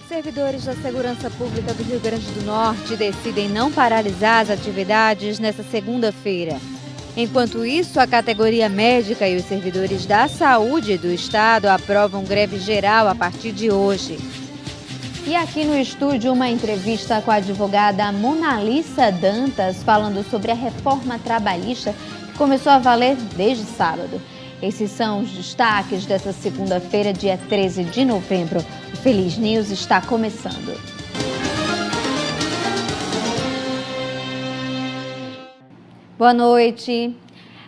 Servidores da Segurança Pública do Rio Grande do Norte decidem não paralisar as atividades nesta segunda-feira. Enquanto isso, a categoria médica e os servidores da saúde do estado aprovam greve geral a partir de hoje. E aqui no estúdio, uma entrevista com a advogada Monalissa Dantas, falando sobre a reforma trabalhista que começou a valer desde sábado. Esses são os destaques dessa segunda-feira, dia 13 de novembro. O Feliz News está começando. Boa noite.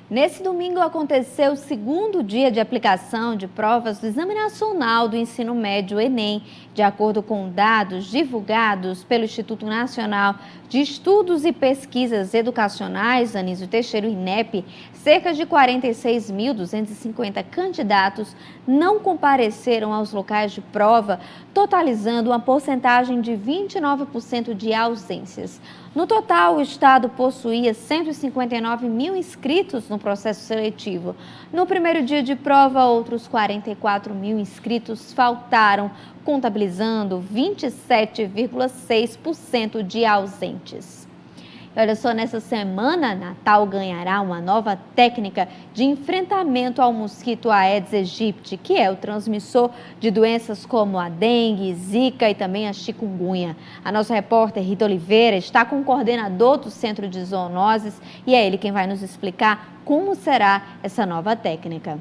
Nesse domingo aconteceu o segundo dia de aplicação de provas do Exame Nacional do Ensino Médio, Enem. De acordo com dados divulgados pelo Instituto Nacional de Estudos e Pesquisas Educacionais, Anísio Teixeira, INEP, cerca de 46.250 candidatos não compareceram aos locais de prova, totalizando uma porcentagem de 29% de ausências. No total, o estado possuía 159 mil inscritos no processo seletivo. No primeiro dia de prova, outros 44 mil inscritos faltaram, contabilizando 27,6% de ausentes. E olha só, nessa semana, Natal ganhará uma nova técnica de enfrentamento ao mosquito Aedes aegypti, que é o transmissor de doenças como a dengue, zika e também a chikungunya. A nossa repórter Rita Oliveira está com o coordenador do Centro de Zoonoses e é ele quem vai nos explicar como será essa nova técnica.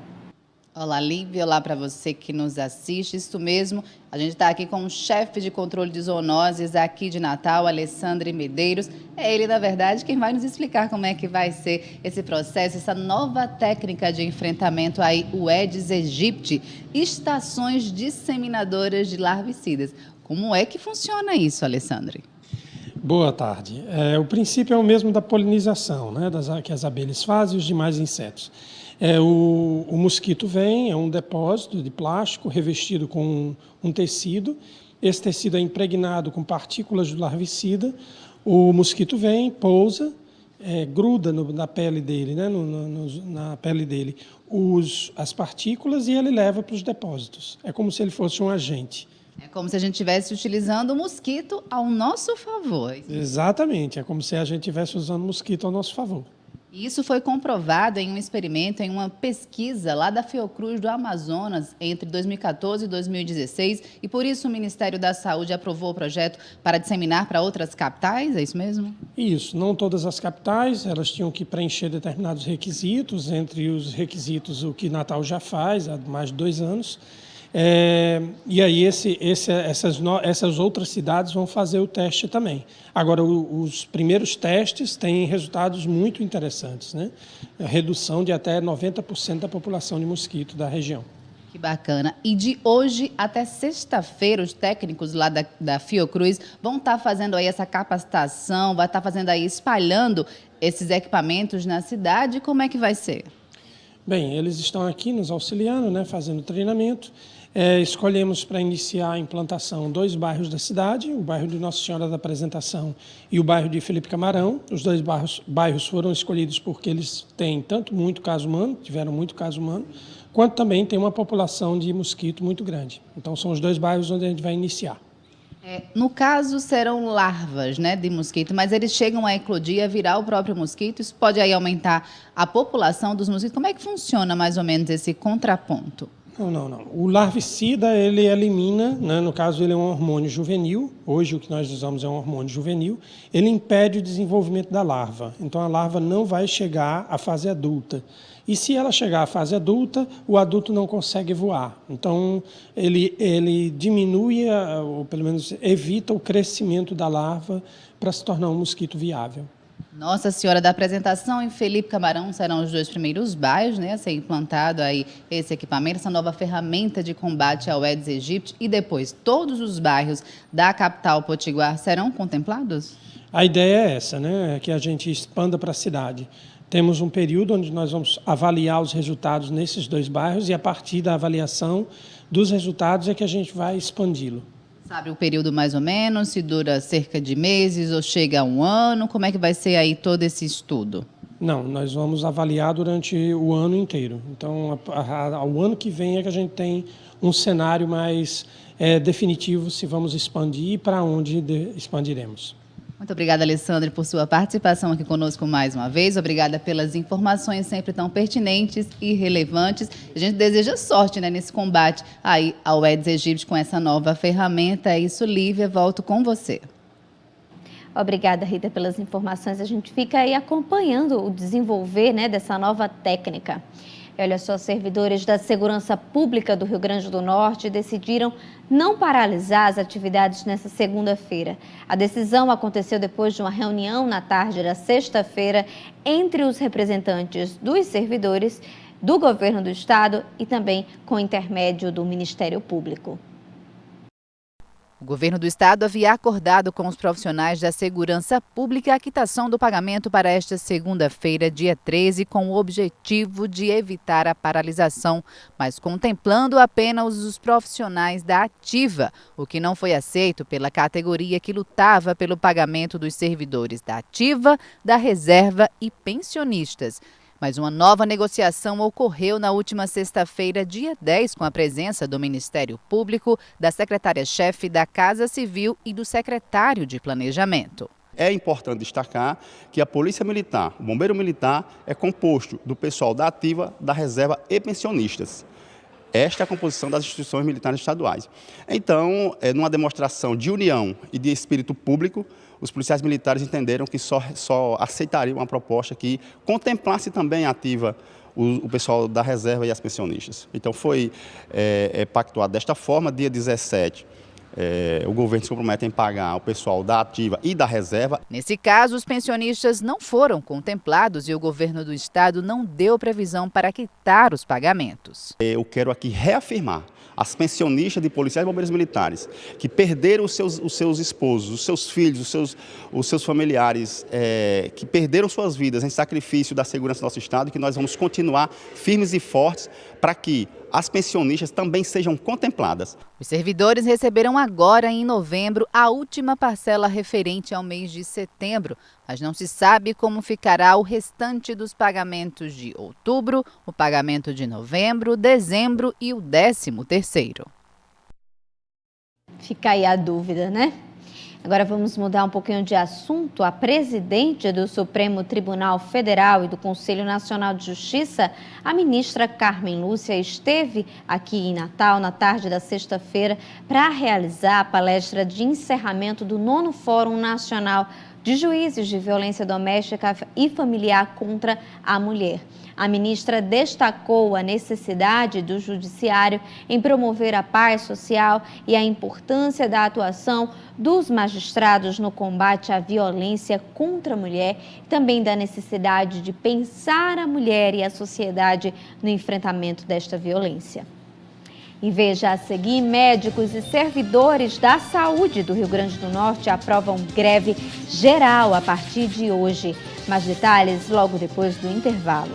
Olá, Lívia. Olá para você que nos assiste. Isso mesmo, a gente está aqui com o chefe de controle de zoonoses aqui de Natal, Alessandro Medeiros. É ele, na verdade, quem vai nos explicar como é que vai ser esse processo, essa nova técnica de enfrentamento aí, o Aedes aegypti, estações disseminadoras de larvicidas. Como é que funciona isso, Alessandro? Boa tarde. O princípio é o mesmo da polinização, né, que as abelhas fazem e os demais insetos. O mosquito vem, é um depósito de plástico revestido com um tecido. Esse tecido é impregnado com partículas de larvicida. O mosquito vem, pousa, gruda na pele dele, né, na pele dele, as partículas e ele leva para os depósitos. É como se ele fosse um agente. É como se a gente estivesse utilizando o mosquito ao nosso favor. Exatamente, é como se a gente estivesse usando o mosquito ao nosso favor. Isso foi comprovado em um experimento, em uma pesquisa lá da Fiocruz do Amazonas entre 2014 e 2016 e por isso o Ministério da Saúde aprovou o projeto para disseminar para outras capitais, é isso mesmo? Isso, não todas as capitais, elas tinham que preencher determinados requisitos, entre os requisitos o que Natal já faz há mais de 2 anos. E aí essas outras cidades vão fazer o teste também. Agora, os primeiros testes têm resultados muito interessantes, né? A redução de até 90% da população de mosquito da região. Que bacana. E de hoje até sexta-feira, os técnicos lá da Fiocruz vão estar fazendo aí essa capacitação, vai estar fazendo aí, espalhando esses equipamentos na cidade. Como é que vai ser? Bem, eles estão aqui nos auxiliando, né, fazendo treinamento. Escolhemos para iniciar a implantação 2 bairros da cidade, o bairro de Nossa Senhora da Apresentação e o bairro de Felipe Camarão. Os 2 bairros foram escolhidos porque eles têm tanto muito caso humano, tiveram muito caso humano, quanto também tem uma população de mosquito muito grande. Então, são os 2 bairros onde a gente vai iniciar. No caso, serão larvas, né, de mosquito, mas eles chegam a eclodir, a virar o próprio mosquito. Isso pode aí aumentar a população dos mosquitos. Como é que funciona mais ou menos esse contraponto? Não. O larvicida, ele elimina, né, no caso ele é um hormônio juvenil, hoje o que nós usamos é um hormônio juvenil, ele impede o desenvolvimento da larva, então a larva não vai chegar à fase adulta. E se ela chegar à fase adulta, o adulto não consegue voar. Então, ele diminui, ou pelo menos evita o crescimento da larva para se tornar um mosquito viável. Nossa Senhora da Apresentação e Felipe Camarão serão os 2 primeiros bairros, né, a ser implantado aí esse equipamento, essa nova ferramenta de combate ao Aedes aegypti, e depois todos os bairros da capital potiguar serão contemplados? A ideia é essa, né, que a gente expanda para a cidade. Temos um período onde nós vamos avaliar os resultados nesses 2 bairros e a partir da avaliação dos resultados é que a gente vai expandi-lo. Sabe o período mais ou menos, se dura cerca de meses ou chega a 1 ano? Como é que vai ser aí todo esse estudo? Não, nós vamos avaliar durante o ano inteiro. Então, ao ano que vem é que a gente tem um cenário mais definitivo se vamos expandir e para onde expandiremos. Muito obrigada, Alessandra, por sua participação aqui conosco mais uma vez. Obrigada pelas informações sempre tão pertinentes e relevantes. A gente deseja sorte, né, nesse combate aí ao Aedes aegypti com essa nova ferramenta. É isso, Lívia, volto com você. Obrigada, Rita, pelas informações. A gente fica aí acompanhando o desenvolver, né, dessa nova técnica. E olha só, servidores da Segurança Pública do Rio Grande do Norte decidiram não paralisar as atividades nesta segunda-feira. A decisão aconteceu depois de uma reunião na tarde da sexta-feira entre os representantes dos servidores, do governo do estado e também com intermédio do Ministério Público. O governo do estado havia acordado com os profissionais da segurança pública a quitação do pagamento para esta segunda-feira, dia 13, com o objetivo de evitar a paralisação, mas contemplando apenas os profissionais da ativa, o que não foi aceito pela categoria que lutava pelo pagamento dos servidores da ativa, da reserva e pensionistas. Mas uma nova negociação ocorreu na última sexta-feira, dia 10, com a presença do Ministério Público, da secretária-chefe da Casa Civil e do secretário de Planejamento. É importante destacar que a Polícia Militar, o Bombeiro Militar, é composto do pessoal da ativa, da reserva e pensionistas. Esta é a composição das instituições militares estaduais. Então, numa demonstração de união e de espírito público, os policiais militares entenderam que só aceitariam uma proposta que contemplasse também a ativa o pessoal da reserva e as pensionistas. Então foi pactuado desta forma, dia 17. O governo se compromete em pagar o pessoal da ativa e da reserva. Nesse caso, os pensionistas não foram contemplados e o governo do estado não deu previsão para quitar os pagamentos. Eu quero aqui reafirmar as pensionistas de policiais e bombeiros militares que perderam os seus esposos, os seus filhos, os seus familiares, que perderam suas vidas em sacrifício da segurança do nosso estado, que nós vamos continuar firmes e fortes para que as pensionistas também sejam contempladas. Os servidores receberam agora, em novembro, a última parcela referente ao mês de setembro, mas não se sabe como ficará o restante dos pagamentos de outubro, o pagamento de novembro, dezembro e o 13º. Fica aí a dúvida, né? Agora vamos mudar um pouquinho de assunto. A presidente do Supremo Tribunal Federal e do Conselho Nacional de Justiça, a ministra Carmen Lúcia, esteve aqui em Natal na tarde da sexta-feira para realizar a palestra de encerramento do 9º Fórum Nacional de Juízes de Violência Doméstica e Familiar contra a Mulher. A ministra destacou a necessidade do judiciário em promover a paz social e a importância da atuação dos magistrados no combate à violência contra a mulher, também da necessidade de pensar a mulher e a sociedade no enfrentamento desta violência. E veja a seguir, médicos e servidores da saúde do Rio Grande do Norte aprovam greve geral a partir de hoje. Mais detalhes logo depois do intervalo.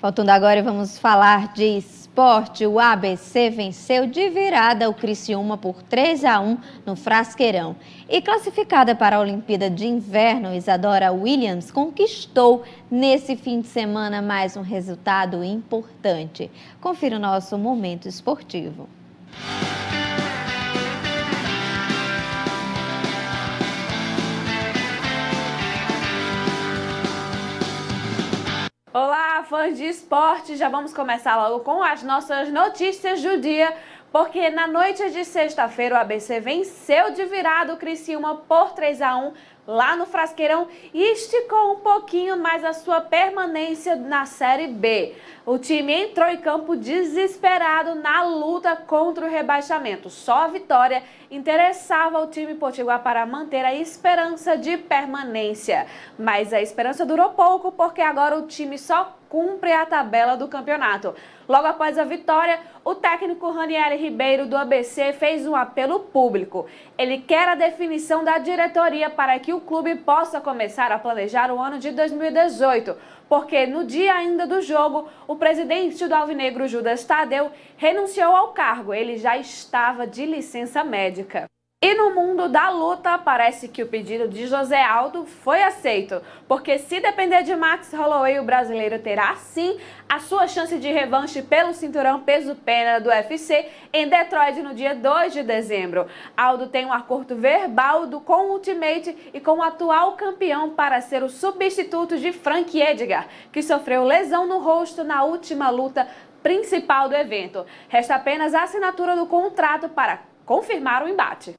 Voltando agora, vamos falar de esporte. O ABC venceu de virada o Criciúma por 3-1 no Frasqueirão. E classificada para a Olimpíada de Inverno, Isadora Williams conquistou nesse fim de semana mais um resultado importante. Confira o nosso momento esportivo. Olá, fãs de esporte! Já vamos começar logo com as nossas notícias do dia, porque na noite de sexta-feira o ABC venceu de virada o Criciúma por 3-1 lá no Frasqueirão e esticou um pouquinho mais a sua permanência na Série B. O time entrou em campo desesperado na luta contra o rebaixamento. Só a vitória interessava ao time potiguar para manter a esperança de permanência. Mas a esperança durou pouco porque agora o time só cumpre a tabela do campeonato. Logo após a vitória, o técnico Ranieri Ribeiro do ABC fez um apelo público. Ele quer a definição da diretoria para que o clube possa começar a planejar o ano de 2018, porque no dia ainda do jogo, o presidente do Alvinegro, Judas Tadeu, renunciou ao cargo. Ele já estava de licença médica. E no mundo da luta, parece que o pedido de José Aldo foi aceito, porque se depender de Max Holloway, o brasileiro terá sim a sua chance de revanche pelo cinturão peso-pena do UFC em Detroit no dia 2 de dezembro. Aldo tem um acordo verbal com o Ultimate e com o atual campeão para ser o substituto de Frank Edgar, que sofreu lesão no rosto na última luta principal do evento. Resta apenas a assinatura do contrato para confirmar o embate.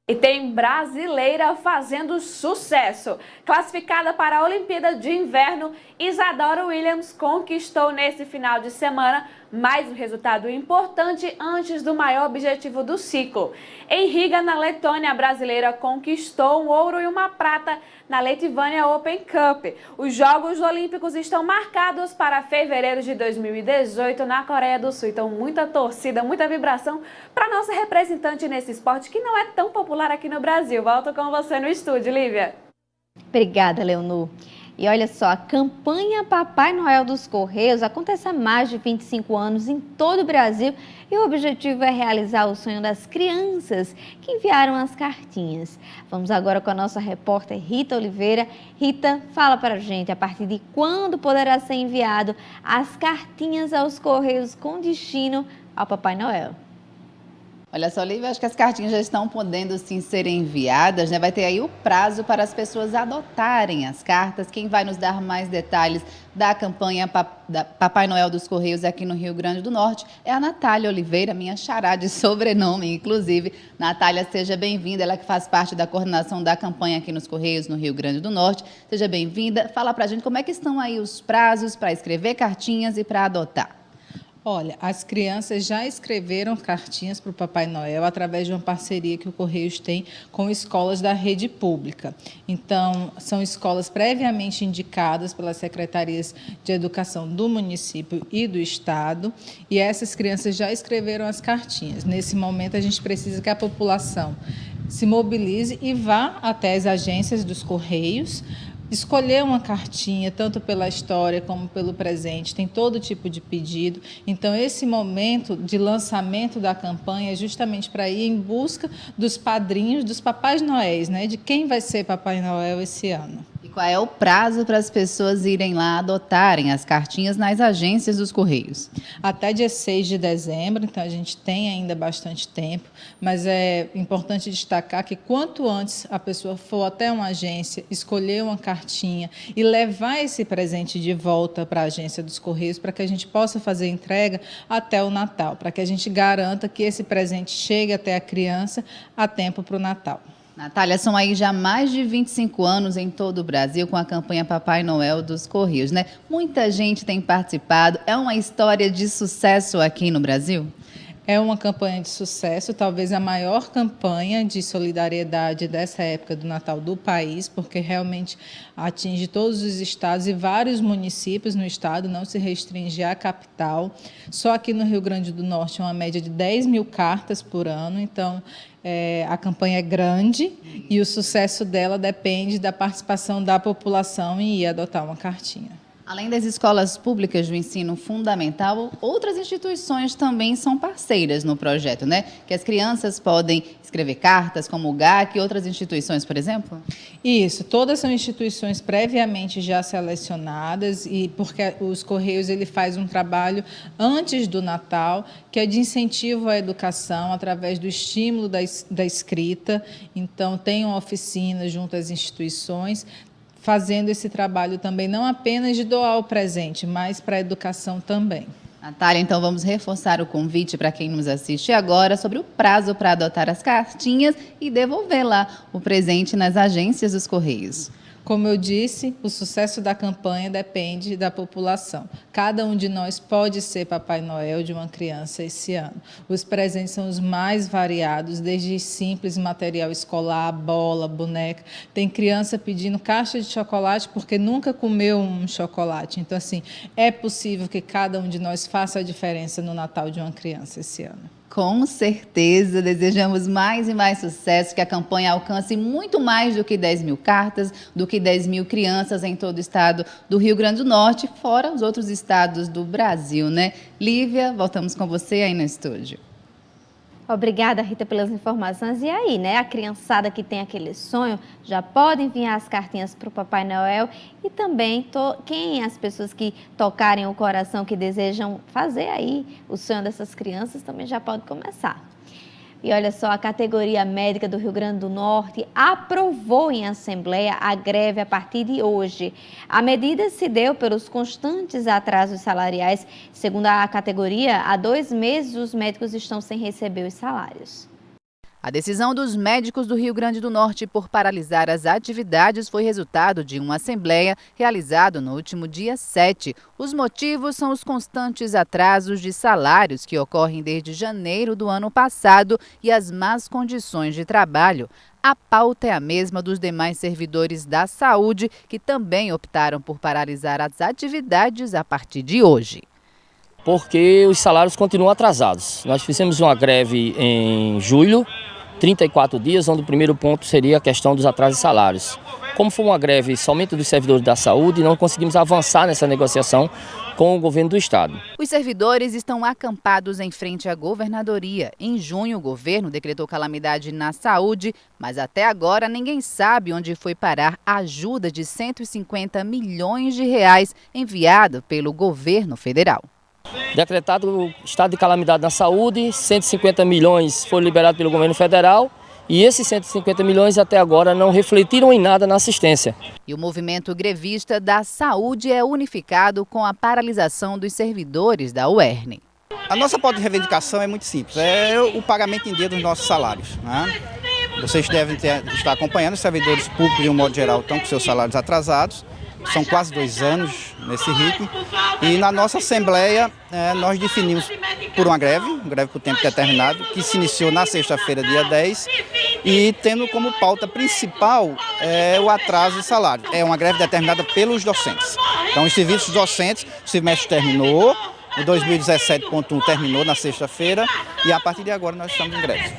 E tem brasileira fazendo sucesso. Classificada para a Olimpíada de Inverno, Isadora Williams conquistou nesse final de semana mais um resultado importante antes do maior objetivo do ciclo. Em Riga, na Letônia, a brasileira conquistou um ouro e uma prata na Litvânia Open Cup. Os Jogos Olímpicos estão marcados para fevereiro de 2018 na Coreia do Sul. Então, muita torcida, muita vibração para nossa representante nesse esporte que não é tão popular aqui no Brasil. Volto com você no estúdio, Lívia. Obrigada, Leonor. E olha só, a campanha Papai Noel dos Correios acontece há mais de 25 anos em todo o Brasil e o objetivo é realizar o sonho das crianças que enviaram as cartinhas. Vamos agora com a nossa repórter Rita Oliveira. Rita, fala para a gente a partir de quando poderá ser enviado as cartinhas aos Correios com destino ao Papai Noel. Olha só, Lívia, acho que as cartinhas já estão podendo sim ser enviadas, né? Vai ter aí o prazo para as pessoas adotarem as cartas. Quem vai nos dar mais detalhes da campanha Papai Noel dos Correios aqui no Rio Grande do Norte é a Natália Oliveira, minha xará de sobrenome, inclusive. Natália, seja bem-vinda, ela que faz parte da coordenação da campanha aqui nos Correios no Rio Grande do Norte. Seja bem-vinda. Fala pra gente como é que estão aí os prazos para escrever cartinhas e para adotar. Olha, as crianças já escreveram cartinhas para o Papai Noel através de uma parceria que o Correios tem com escolas da rede pública. Então, são escolas previamente indicadas pelas secretarias de educação do município e do estado, e essas crianças já escreveram as cartinhas. Nesse momento, a gente precisa que a população se mobilize e vá até as agências dos Correios, escolher uma cartinha, tanto pela história como pelo presente, tem todo tipo de pedido. Então, esse momento de lançamento da campanha é justamente para ir em busca dos padrinhos, dos Papais Noéis, né? De quem vai ser Papai Noel esse ano. E qual é o prazo para as pessoas irem lá adotarem as cartinhas nas agências dos Correios? Até dia 6 de dezembro, então a gente tem ainda bastante tempo, mas é importante destacar que quanto antes a pessoa for até uma agência, escolher uma cartinha e levar esse presente de volta para a agência dos Correios, para que a gente possa fazer a entrega até o Natal, para que a gente garanta que esse presente chegue até a criança a tempo para o Natal. Natália, são aí já mais de 25 anos em todo o Brasil com a campanha Papai Noel dos Correios, né? Muita gente tem participado, é uma história de sucesso aqui no Brasil? É uma campanha de sucesso, talvez a maior campanha de solidariedade dessa época do Natal do país, porque realmente atinge todos os estados e vários municípios no estado, não se restringe à capital. Só aqui no Rio Grande do Norte, uma média de 10 mil cartas por ano, então a campanha é grande e o sucesso dela depende da participação da população em ir adotar uma cartinha. Além das escolas públicas do ensino fundamental, outras instituições também são parceiras no projeto, né? Que as crianças podem escrever cartas, como o GAC e outras instituições, por exemplo? Isso, todas são instituições previamente já selecionadas, e porque os Correios ele faz um trabalho antes do Natal, que é de incentivo à educação, através do estímulo da escrita. Então, tem uma oficina junto às instituições, fazendo esse trabalho também, não apenas de doar o presente, mas para a educação também. Natália, então vamos reforçar o convite para quem nos assiste agora sobre o prazo para adotar as cartinhas e devolver lá o presente nas agências dos Correios. Como eu disse, o sucesso da campanha depende da população. Cada um de nós pode ser Papai Noel de uma criança esse ano. Os presentes são os mais variados, desde simples material escolar, bola, boneca. Tem criança pedindo caixa de chocolate porque nunca comeu um chocolate. Então, assim, é possível que cada um de nós faça a diferença no Natal de uma criança esse ano. Com certeza, desejamos mais e mais sucesso, que a campanha alcance muito mais do que 10 mil cartas, do que 10 mil crianças em todo o estado do Rio Grande do Norte, fora os outros estados do Brasil, né? Lívia, voltamos com você aí no estúdio. Obrigada, Rita, pelas informações. E aí, né? A criançada que tem aquele sonho já pode enviar as cartinhas para o Papai Noel e também quem as pessoas que tocarem o coração, que desejam fazer aí o sonho dessas crianças, também já pode começar. E olha só, a categoria médica do Rio Grande do Norte aprovou em assembleia a greve a partir de hoje. A medida se deu pelos constantes atrasos salariais. Segundo a categoria, há 2 meses os médicos estão sem receber os salários. A decisão dos médicos do Rio Grande do Norte por paralisar as atividades foi resultado de uma assembleia realizada no último dia 7. Os motivos são os constantes atrasos de salários que ocorrem desde janeiro do ano passado e as más condições de trabalho. A pauta é a mesma dos demais servidores da saúde, que também optaram por paralisar as atividades a partir de hoje. Porque os salários continuam atrasados. Nós fizemos uma greve em julho, 34 dias, onde o primeiro ponto seria a questão dos atrasos de salários. Como foi uma greve somente dos servidores da saúde, não conseguimos avançar nessa negociação com o governo do estado. Os servidores estão acampados em frente à governadoria. Em junho, o governo decretou calamidade na saúde, mas até agora ninguém sabe onde foi parar a ajuda de 150 milhões de reais enviada pelo governo federal. Decretado o estado de calamidade na saúde, 150 milhões foram liberados pelo governo federal e esses 150 milhões até agora não refletiram em nada na assistência. E o movimento grevista da saúde é unificado com a paralisação dos servidores da UERN. A nossa pauta de reivindicação é muito simples, é o pagamento em dia dos nossos salários, né? Vocês devem estar acompanhando, os servidores públicos de um modo geral estão com seus salários atrasados. São quase 2 anos nesse ritmo e na nossa Assembleia nós definimos por uma greve por tempo determinado, que se iniciou na sexta-feira, dia 10, e tendo como pauta principal o atraso de salário. É uma greve determinada pelos docentes. Então os serviços docentes, o semestre terminou, o 2017.1 terminou na sexta-feira e a partir de agora nós estamos em greve.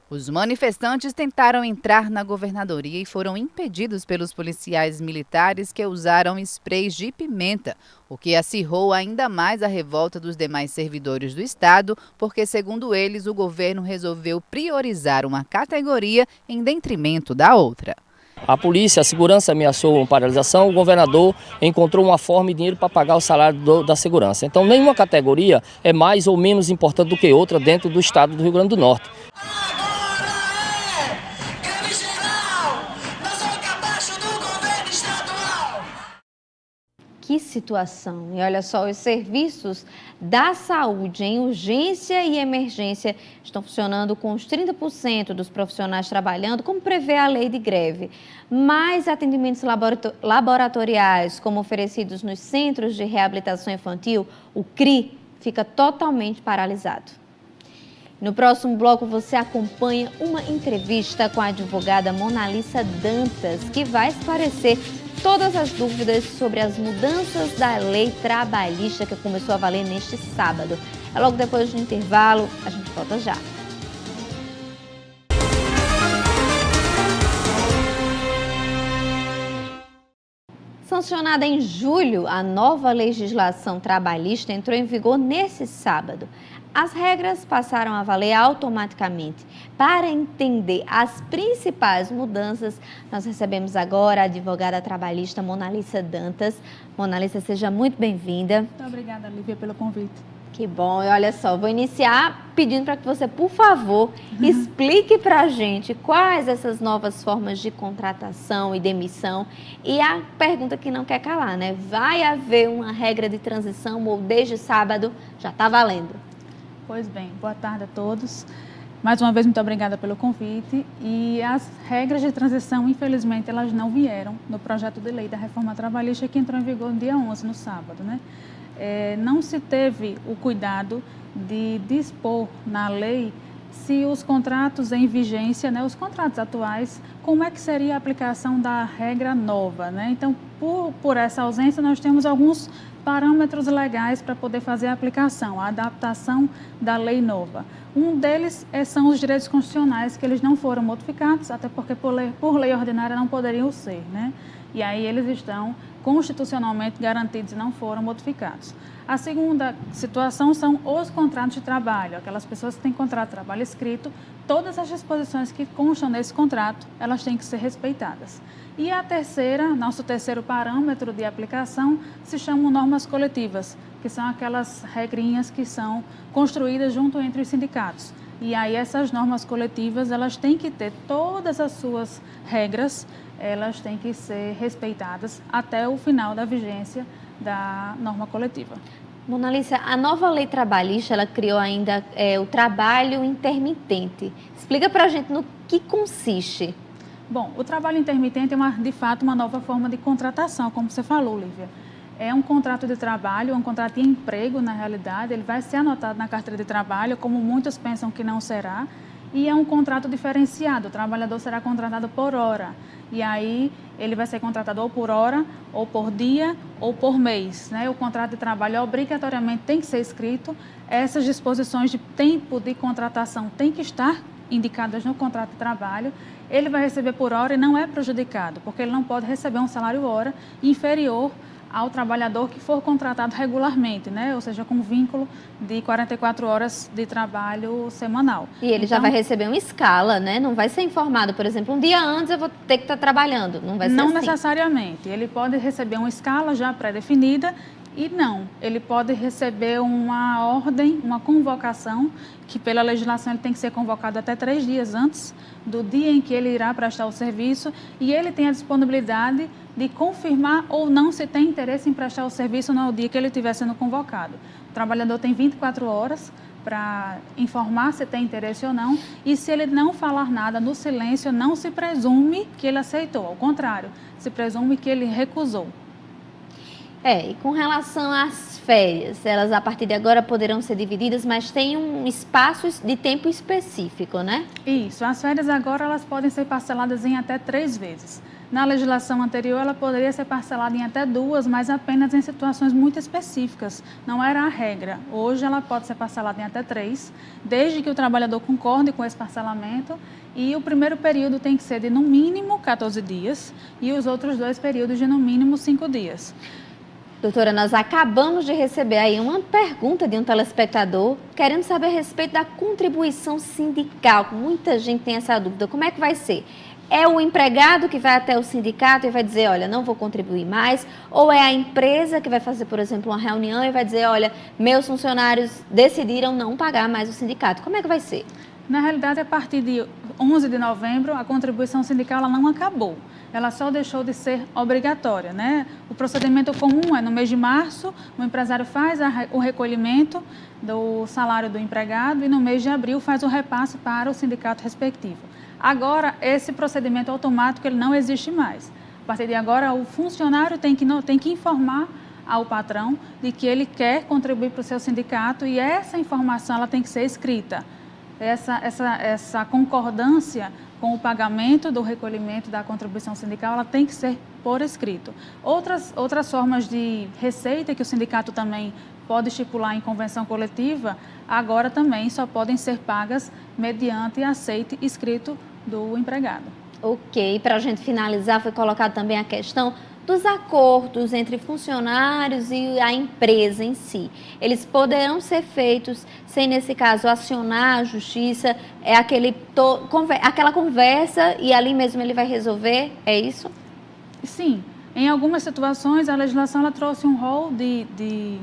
Os manifestantes tentaram entrar na governadoria e foram impedidos pelos policiais militares que usaram sprays de pimenta, o que acirrou ainda mais a revolta dos demais servidores do estado, porque, segundo eles, o governo resolveu priorizar uma categoria em detrimento da outra. A polícia, a segurança ameaçou uma paralisação, o governador encontrou uma forma e dinheiro para pagar o salário da segurança. Então, nenhuma categoria é mais ou menos importante do que outra dentro do estado do Rio Grande do Norte. Que situação! E olha só, os serviços da saúde em urgência e emergência estão funcionando com os 30% dos profissionais trabalhando, como prevê a lei de greve. Mais atendimentos laboratoriais, como oferecidos nos Centros de Reabilitação Infantil, o CRI, fica totalmente paralisado. No próximo bloco, você acompanha uma entrevista com a advogada Monalissa Dantas, que vai esclarecer todas as dúvidas sobre as mudanças da lei trabalhista que começou a valer neste sábado. É logo depois do intervalo, a gente volta já. Sancionada em julho, a nova legislação trabalhista entrou em vigor nesse sábado. As regras passaram a valer automaticamente. Para entender as principais mudanças, nós recebemos agora a advogada trabalhista Monalissa Dantas. Monalissa, seja muito bem-vinda. Muito obrigada, Lívia, pelo convite. Que bom. E olha só, vou iniciar pedindo para que você, por favor, explique para a gente quais essas novas formas de contratação e demissão. E a pergunta que não quer calar, né? Vai haver uma regra de transição ou desde sábado já está valendo? Pois bem, boa tarde a todos. Mais uma vez, muito obrigada pelo convite. E as regras de transição, infelizmente, elas não vieram no projeto de lei da reforma trabalhista que entrou em vigor no dia 11, no sábado, né? Não se teve o cuidado de dispor na lei se os contratos em vigência, né, os contratos atuais, como é que seria a aplicação da regra nova, né? Então, por essa ausência, nós temos alguns parâmetros legais para poder fazer a aplicação, a adaptação da lei nova. Um deles são os direitos constitucionais, que eles não foram modificados, até porque por lei ordinária não poderiam ser, né? E aí eles estão constitucionalmente garantidos e não foram modificados. A segunda situação são os contratos de trabalho, aquelas pessoas que têm contrato de trabalho escrito, todas as disposições que constam nesse contrato, elas têm que ser respeitadas. E a terceira, nosso terceiro parâmetro de aplicação, se chamam normas coletivas, que são aquelas regrinhas que são construídas junto entre os sindicatos. E aí essas normas coletivas, elas têm que ter todas as suas regras, elas têm que ser respeitadas até o final da vigência da norma coletiva. Mona Lícia, a nova lei trabalhista, ela criou ainda o trabalho intermitente. Explica para a gente no que consiste. Bom, o trabalho intermitente é, de fato, uma nova forma de contratação, como você falou, Lívia. É um contrato de trabalho, um contrato de emprego, na realidade. Ele vai ser anotado na carteira de trabalho, como muitos pensam que não será. E é um contrato diferenciado, o trabalhador será contratado por hora. E aí ele vai ser contratado ou por hora, ou por dia, ou por mês, né? O contrato de trabalho obrigatoriamente tem que ser escrito. Essas disposições de tempo de contratação têm que estar indicadas no contrato de trabalho. Ele vai receber por hora e não é prejudicado, porque ele não pode receber um salário hora inferior ao trabalhador que for contratado regularmente, né? Ou seja, com vínculo de 44 horas de trabalho semanal. E ele já vai receber uma escala, né? Não vai ser informado, por exemplo, um dia antes eu vou ter que estar trabalhando, não vai ser assim. Não necessariamente. Ele pode receber uma escala já pré-definida e não. Ele pode receber uma ordem, uma convocação, que pela legislação ele tem que ser convocado até 3 dias antes do dia em que ele irá prestar o serviço, e ele tem a disponibilidade de confirmar ou não se tem interesse em prestar o serviço no dia que ele estiver sendo convocado. O trabalhador tem 24 horas para informar se tem interesse ou não, e se ele não falar nada no silêncio, não se presume que ele aceitou, ao contrário, se presume que ele recusou. E com relação às férias, elas a partir de agora poderão ser divididas, mas tem um espaço de tempo específico, né? Isso, as férias agora elas podem ser parceladas em até 3 vezes. Na legislação anterior, ela poderia ser parcelada em até 2, mas apenas em situações muito específicas. Não era a regra. Hoje, ela pode ser parcelada em até 3, desde que o trabalhador concorde com esse parcelamento. E o primeiro período tem que ser de, no mínimo, 14 dias e os outros 2 períodos de, no mínimo, 5 dias. Doutora, nós acabamos de receber aí uma pergunta de um telespectador querendo saber a respeito da contribuição sindical. Muita gente tem essa dúvida. Como é que vai ser? É o empregado que vai até o sindicato e vai dizer, olha, não vou contribuir mais? Ou é a empresa que vai fazer, por exemplo, uma reunião e vai dizer, olha, meus funcionários decidiram não pagar mais o sindicato? Como é que vai ser? Na realidade, a partir de 11 de novembro, a contribuição sindical ela não acabou. Ela só deixou de ser obrigatória, né? O procedimento comum é no mês de março, o empresário faz o recolhimento do salário do empregado e no mês de abril faz o repasse para o sindicato respectivo. Agora, esse procedimento automático ele não existe mais. A partir de agora, o funcionário tem que informar ao patrão de que ele quer contribuir para o seu sindicato e essa informação ela tem que ser escrita. Essa concordância com o pagamento do recolhimento da contribuição sindical, ela tem que ser por escrito. Outras formas de receita que o sindicato também pode estipular em convenção coletiva, agora também só podem ser pagas mediante aceite escrito do empregado. Ok, para a gente finalizar, foi colocado também a questão dos acordos entre funcionários e a empresa em si. Eles poderão ser feitos sem, nesse caso, acionar a justiça, aquela conversa e ali mesmo ele vai resolver, é isso? Sim, em algumas situações a legislação ela trouxe um rol de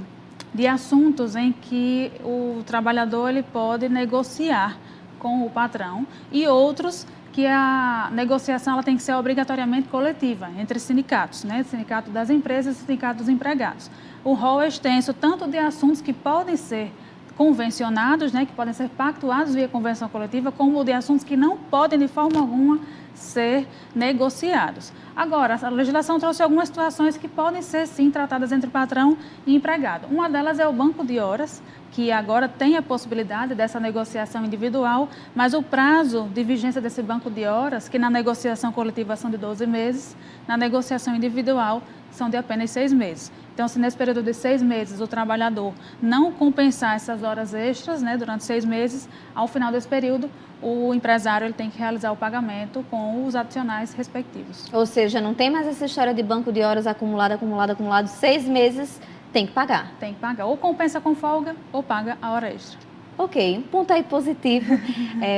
de assuntos em que o trabalhador ele pode negociar com o patrão e outros que a negociação ela tem que ser obrigatoriamente coletiva entre sindicatos, né? Sindicato das empresas e sindicato dos empregados. O rol é extenso tanto de assuntos que podem ser convencionados, né, que podem ser pactuados via convenção coletiva, como de assuntos que não podem de forma alguma ser negociados. Agora, a legislação trouxe algumas situações que podem ser, sim, tratadas entre patrão e empregado. Uma delas é o banco de horas, que agora tem a possibilidade dessa negociação individual, mas o prazo de vigência desse banco de horas, que na negociação coletiva são de 12 meses, na negociação individual são de apenas 6 meses. Então, se nesse período de 6 meses o trabalhador não compensar essas horas extras, né, durante 6 meses, ao final desse período, o empresário ele tem que realizar o pagamento com os adicionais respectivos. Ou seja, não tem mais essa história de banco de horas acumulado, 6 meses, tem que pagar. Tem que pagar. Ou compensa com folga, ou paga a hora extra. Ok, um ponto aí positivo.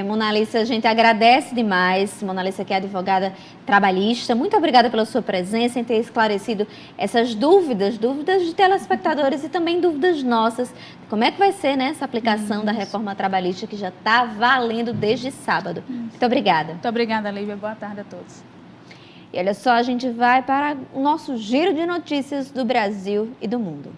Monalisa, a gente agradece demais. Monalisa, que é advogada trabalhista, muito obrigada pela sua presença em ter esclarecido essas dúvidas de telespectadores e também dúvidas nossas. Como é que vai ser, né, essa aplicação da reforma trabalhista que já está valendo desde sábado? Muito obrigada. Muito obrigada, Lívia. Boa tarde a todos. E olha só, a gente vai para o nosso giro de notícias do Brasil e do mundo.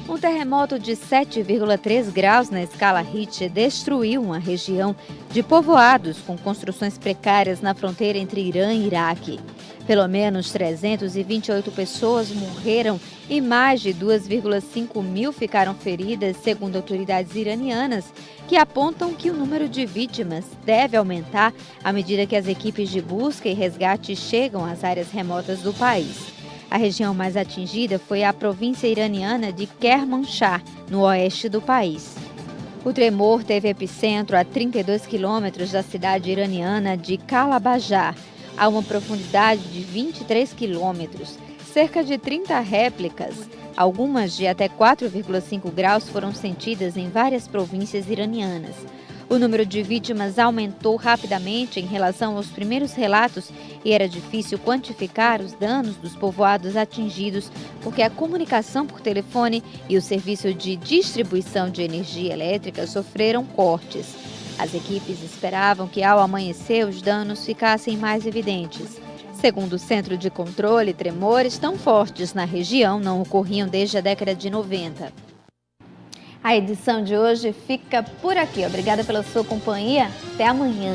Um terremoto de 7,3 graus na escala Richter destruiu uma região de povoados com construções precárias na fronteira entre Irã e Iraque. Pelo menos 328 pessoas morreram e mais de 2,5 mil ficaram feridas, segundo autoridades iranianas, que apontam que o número de vítimas deve aumentar à medida que as equipes de busca e resgate chegam às áreas remotas do país. A região mais atingida foi a província iraniana de Kermanshah, no oeste do país. O tremor teve epicentro a 32 quilômetros da cidade iraniana de Kalabajar, a uma profundidade de 23 quilômetros. Cerca de 30 réplicas, algumas de até 4,5 graus, foram sentidas em várias províncias iranianas. O número de vítimas aumentou rapidamente em relação aos primeiros relatos e era difícil quantificar os danos dos povoados atingidos porque a comunicação por telefone e o serviço de distribuição de energia elétrica sofreram cortes. As equipes esperavam que, ao amanhecer, os danos ficassem mais evidentes. Segundo o Centro de Controle, tremores tão fortes na região não ocorriam desde a década de 90. A edição de hoje fica por aqui. Obrigada pela sua companhia. Até amanhã.